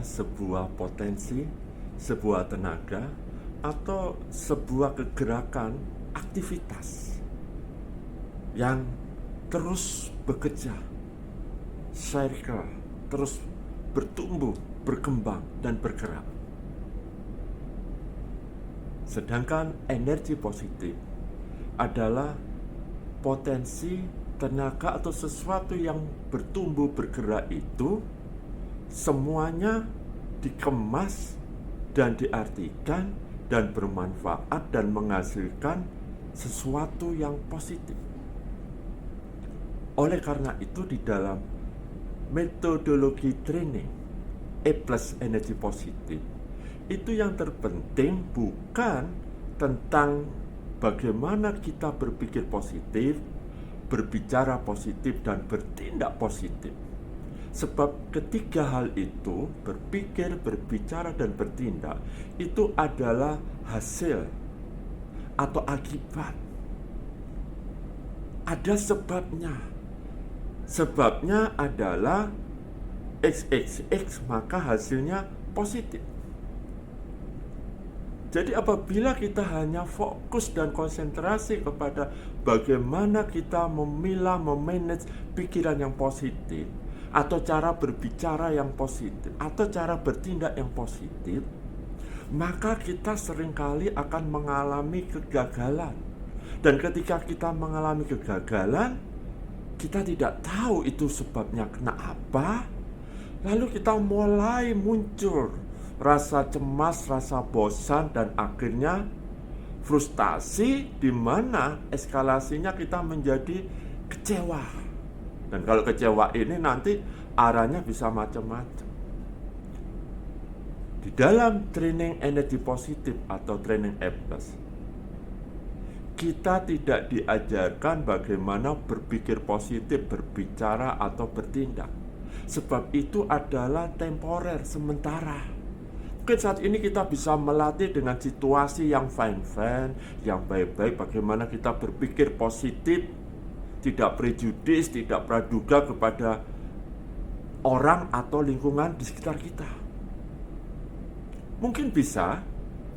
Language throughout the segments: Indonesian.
sebuah potensi, sebuah tenaga, atau sebuah kegerakan aktivitas yang terus bekerja, circle, terus bertumbuh, berkembang, dan bergerak. Sedangkan energi positif adalah potensi, tenaga, atau sesuatu yang bertumbuh, bergerak itu semuanya dikemas dan diartikan dan bermanfaat dan menghasilkan sesuatu yang positif. Oleh karena itu di dalam metodologi training E+ energi positif, itu yang terpenting bukan tentang bagaimana kita berpikir positif, berbicara positif, dan bertindak positif. Sebab ketiga hal itu, berpikir, berbicara, dan bertindak, itu adalah hasil atau akibat. Ada sebabnya. Sebabnya adalah XXX, maka hasilnya positif. Jadi apabila kita hanya fokus dan konsentrasi kepada bagaimana kita memilah, memanage pikiran yang positif, atau cara berbicara yang positif, atau cara bertindak yang positif, maka kita seringkali akan mengalami kegagalan. Dan ketika kita mengalami kegagalan, kita tidak tahu itu sebabnya kenapa. Lalu kita mulai muncul rasa cemas, rasa bosan, dan akhirnya frustasi, di mana eskalasinya kita menjadi kecewa. Dan kalau kecewa ini nanti arahnya bisa macam-macam. Di dalam training energi positif atau training E+, kita tidak diajarkan bagaimana berpikir positif, berbicara, atau bertindak. Sebab itu adalah temporer, sementara. Mungkin saat ini kita bisa melatih dengan situasi yang fine-fine, yang baik-baik, bagaimana kita berpikir positif, tidak prejudis, tidak praduga kepada orang atau lingkungan di sekitar kita. Mungkin bisa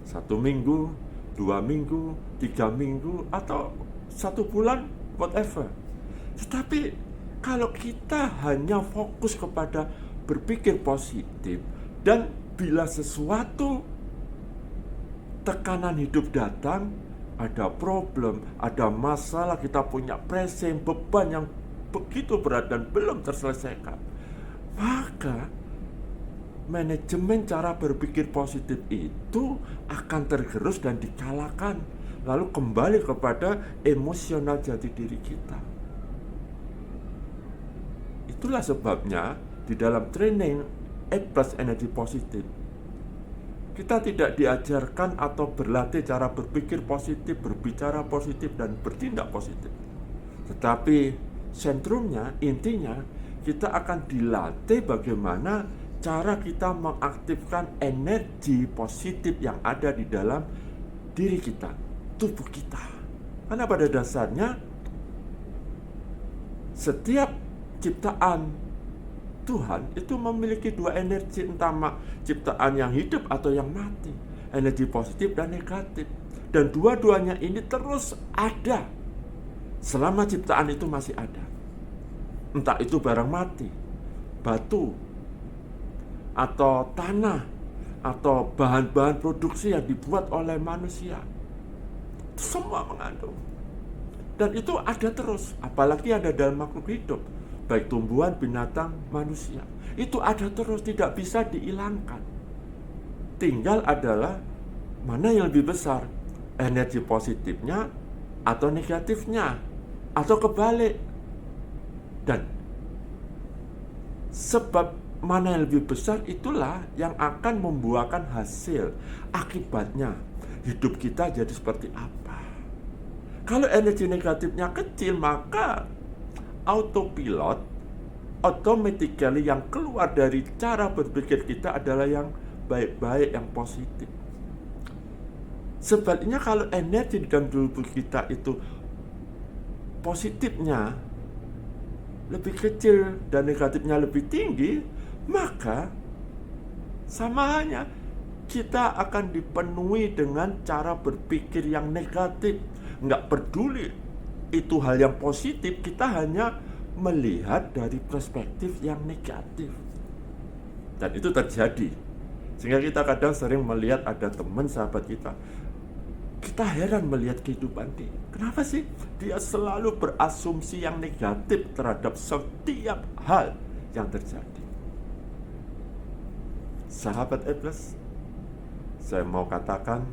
1 minggu, 2 minggu, 3 minggu, atau 1 bulan, whatever. Tetapi kalau kita hanya fokus kepada berpikir positif, dan bila sesuatu tekanan hidup datang, ada problem, ada masalah, kita punya pressing, beban yang begitu berat dan belum terselesaikan, maka manajemen cara berpikir positif itu akan tergerus dan dikalahkan, lalu kembali kepada emosional jati diri kita. Itulah sebabnya di dalam training E+ energi positif, kita tidak diajarkan atau berlatih cara berpikir positif, berbicara positif, dan bertindak positif. Tetapi sentrumnya, intinya, kita akan dilatih bagaimana cara kita mengaktifkan energi positif yang ada di dalam diri kita, tubuh kita. Karena pada dasarnya setiap ciptaan Tuhan itu memiliki 2 energi, entah ciptaan yang hidup atau yang mati, energi positif dan negatif. Dan dua-duanya ini terus ada selama ciptaan itu masih ada. Entah itu barang mati, batu, atau tanah, atau bahan-bahan produksi yang dibuat oleh manusia, semua mengandung. Dan itu ada terus, apalagi ada dalam makhluk hidup, baik tumbuhan, binatang, manusia. Itu ada terus, tidak bisa dihilangkan. Tinggal adalah mana yang lebih besar, energi positifnya atau negatifnya, atau kebalik. Dan sebab mana yang lebih besar itulah yang akan membuahkan hasil. Akibatnya hidup kita jadi seperti apa. Kalau energi negatifnya kecil, maka autopilot, automatically yang keluar dari cara berpikir kita adalah yang baik-baik, yang positif. Sebaliknya kalau energi di dalam tubuh kita itu positifnya lebih kecil dan negatifnya lebih tinggi, maka Sama halnya kita akan dipenuhi dengan cara berpikir yang negatif. Nggak peduli itu hal yang positif, kita hanya melihat dari perspektif yang negatif. Dan itu terjadi. Sehingga kita kadang sering melihat ada teman sahabat kita heran melihat kehidupan dia. Kenapa sih? Dia selalu berasumsi yang negatif terhadap setiap hal yang terjadi. Sahabat A+, saya mau katakan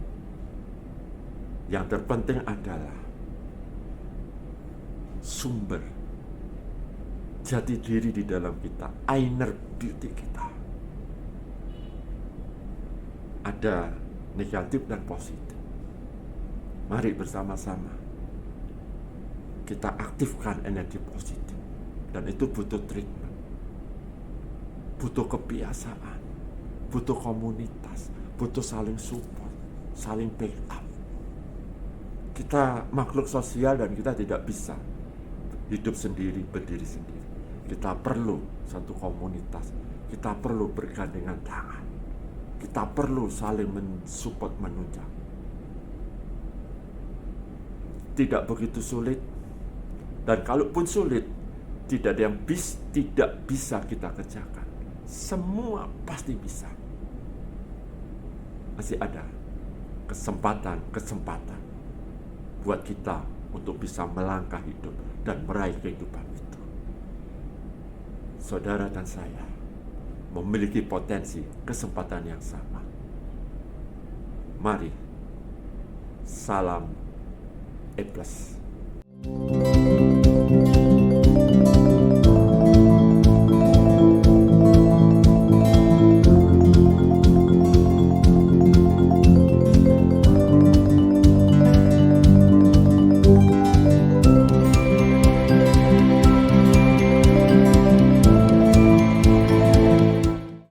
yang terpenting adalah sumber jati diri di dalam kita, inner beauty kita. Ada negatif dan positif. Mari bersama-sama kita aktifkan energi positif. Dan itu butuh treatment, butuh kebiasaan, butuh komunitas, butuh saling support, saling backup. Kita makhluk sosial dan kita tidak bisa hidup sendiri, berdiri sendiri. Kita perlu satu komunitas, kita perlu bergandengan tangan, kita perlu saling mensupport, menunjang. Tidak begitu sulit, dan kalaupun sulit, tidak ada yang tidak bisa kita kerjakan. Semua pasti bisa. Masih ada kesempatan buat kita untuk bisa melangkah hidup dan meraih kehidupan itu. Saudara dan saya memiliki potensi kesempatan yang sama. Mari, salam A+.